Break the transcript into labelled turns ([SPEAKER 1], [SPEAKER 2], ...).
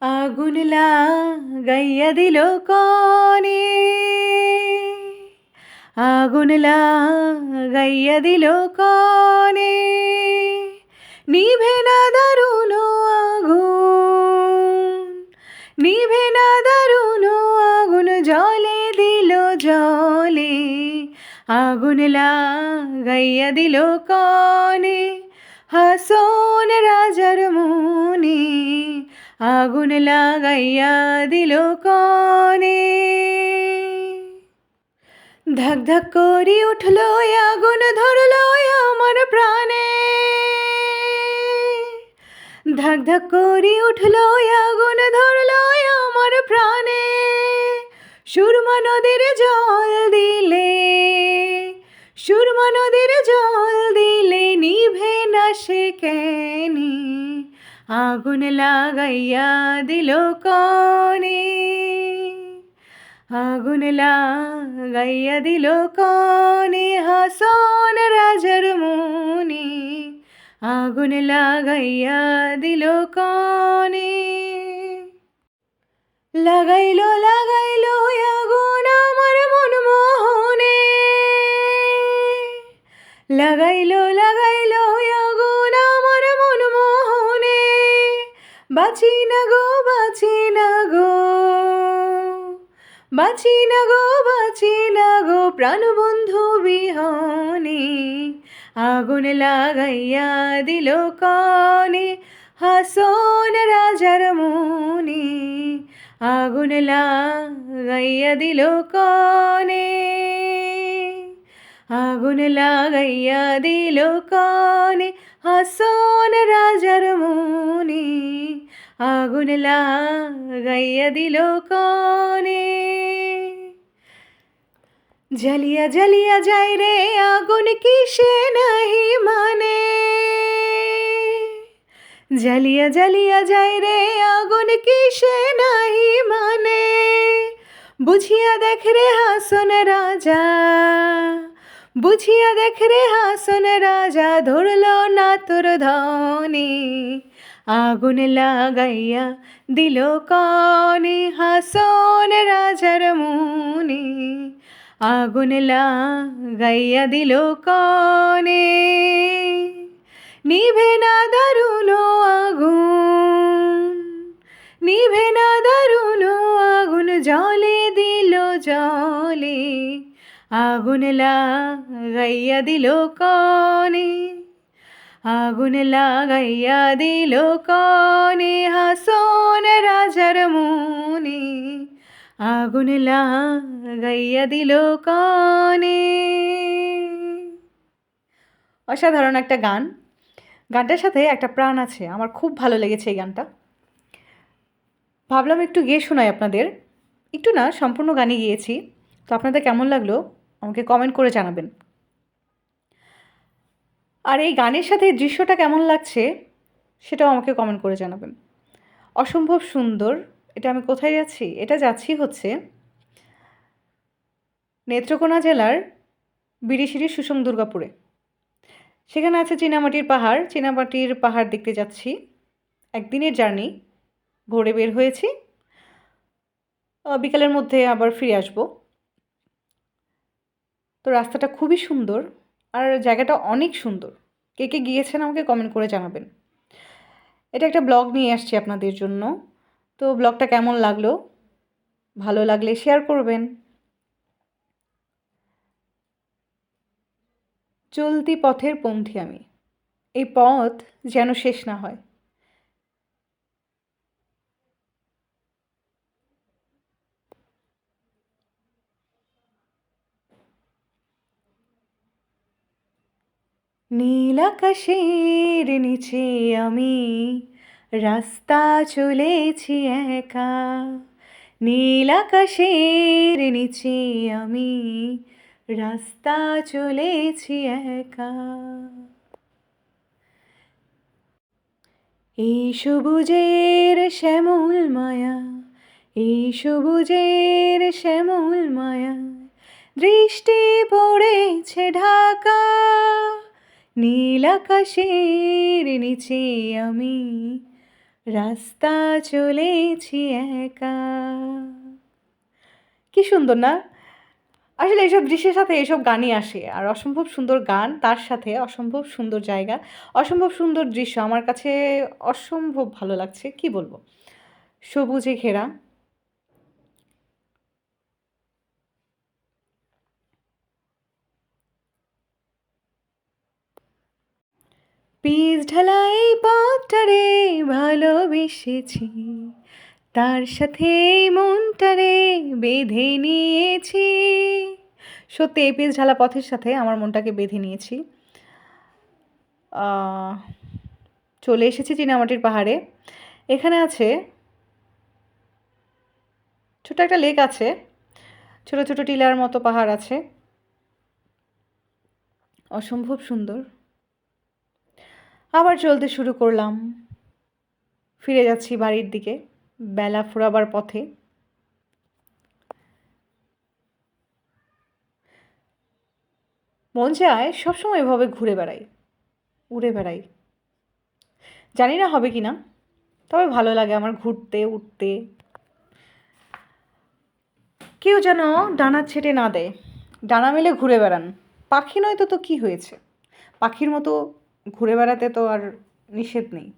[SPEAKER 1] আগুন লাগাইয়া দিল কনে, আগুন লাগাইয়া দিল কনে, নিভে না দারুণ আগুন, নিভে না দারুণ আগুন, জলে দিল জলে, আগুন লাগাইয়া দিল কনে, হাসন রাজার মনে, আগুন লাগাইয়া দিল কনে। ধাক ধাক করি উঠল আগুন, ধরল আমার প্রাণে, ধাক ধাক করি উঠল আগুন, ধরল আমার প্রাণে, সুরমা নদীর জল দিলে, সুরমা নদীর জল দিলে, নিভে না সে কেনে, আগুন লাগাইয়া দিল কনে, আগুন লাগাইয়া দিল কনে, হাসন রাজার মনে, আগুন লাগাইয়া দিল কনে। লাগাইলো লাগাইলো আগুন আমার মন মোহনে, লাগাইলো লাগাইলো আগুন আমার মন মোহনে, বাঁচি না গো বাঁচি না গো, বাঁচি না গো বাঁচি না গো, প্রাণবন্ধু বিহনে, আগুন লাগাইয়া দিল কনে, হাসন রাজার মনে, আগুন লাগাইয়া দিল কনে, আগুন লাগাইয়া দিল কনে, হাসন রাজার মনে, আগুন লাগাইয়া দিল কনে। জ্বালিয়া জ্বালিয়া যায় রে আগুন, কিসে নাহি মানে, জ্বালিয়া জ্বালিয়া যায় রে আগুন, কিসে নাহি মানে, বুঝিয়া দেখ রে হাসন রাজা, বুঝিয়া দেখ রে হাসন রাজা, ধরল না তোর ধনে, আগুন লাগাইয়া দিল কনে, হাসন রাজার মনে, আগুন লাগাইয়া দিল কনে, নিভে না দারুণ আগুন, নিভে না দারুণ আগুন, জলে দিল জলে, আগুন লাগাইয়া দিল কনে, আগুন লাগাইয়া দিল কনে, হাসন রাজার মনে, আগুন লাগাইয়া দিল কনে। অসাধারণ একটা গান, গানটার সাথে একটা প্রাণ আছে, আমার খুব ভালো লেগেছে এই গানটা। ভাবলাম একটু গেয়ে শোনাই আপনাদের, একটু না সম্পূর্ণ গানই গিয়েছি, তো আপনাদের কেমন লাগলো আমাকে কমেন্ট করে জানাবেন। আর এই গানের সাথে দৃশ্যটা কেমন লাগছে সেটাও আমাকে কমেন্ট করে জানাবেন। অসম্ভব সুন্দর। এটা আমি কোথায় যাচ্ছি? এটা যাচ্ছি হচ্ছে নেত্রকোনা জেলার বিরিশিরি সুষম দুর্গাপুরে। সেখানে আছে চীনামাটির পাহাড়, চীনামাটির পাহাড় দেখতে যাচ্ছি। একদিনের জার্নি, ভোরে বের হয়েছি, বিকালের মধ্যে আবার ফিরে আসব। তো রাস্তাটা খুবই সুন্দর আর জায়গাটা অনেক সুন্দর। কে কে গিয়েছেন আমাকে কমেন্ট করে জানাবেন। এটা একটা ব্লগ নিয়ে আসছি আপনাদের জন্য। তো ব্লগটা কেমন লাগলো, ভালো লাগলে শেয়ার করবেন। চলতি পথের পন্থী আমি, এই পথ যেন শেষ না হয়। নীল আকাশের নিচে আমি রাস্তা চলেছি একা, নীল আকাশের নিচে আমি রাস্তা চলেছি একা। এই সবুজের শ্যামল মায়া, এই সবুজের শ্যামল মায়া, দৃষ্টি পড়েছে ঢাকা, নীল আকাশের নিচে আমি রাস্তা চলেছি একা। কি সুন্দর না? আসলে এসব দৃশ্যের সাথে এসব গানই আসে। আর অসম্ভব সুন্দর গান, তার সাথে অসম্ভব সুন্দর জায়গা, অসম্ভব সুন্দর দৃশ্য। আমার কাছে অসম্ভব ভালো লাগছে। কি বলব? সবুজে ঘেরা। পিচ ঢালা এই পথটারে ভালোবেসেছি, তার সাথে এই মনটারে বেঁধে নিয়েছি। সত্যি এই পিচ ঢালা পথের সাথে আমার মনটাকে বেঁধে নিয়েছি। আহ, চলে এসেছি চীনামাটির পাহাড়ে। এখানে আছে ছোট একটা লেক আছে, ছোট ছোট টিলার মতো পাহাড় আছে, অসম্ভব সুন্দর। আবার চলতে শুরু করলাম, ফিরে যাচ্ছি বাড়ির দিকে বেলা ফুরাবার পথে। মন চায় সবসময় এভাবে ঘুরে বেড়াই, উড়ে বেড়াই। জানি না হবে কি না, তবে ভালো লাগে আমার ঘুরতে উঠতে। কেউ যেন ডানা ছেটে না দেয়, ডানা মেলে ঘুরে বেড়ান। পাখি নয় তো তো কি হয়েছে, পাখির মতো ঘুরে বেড়াতে তো আর নিষেধ নেই।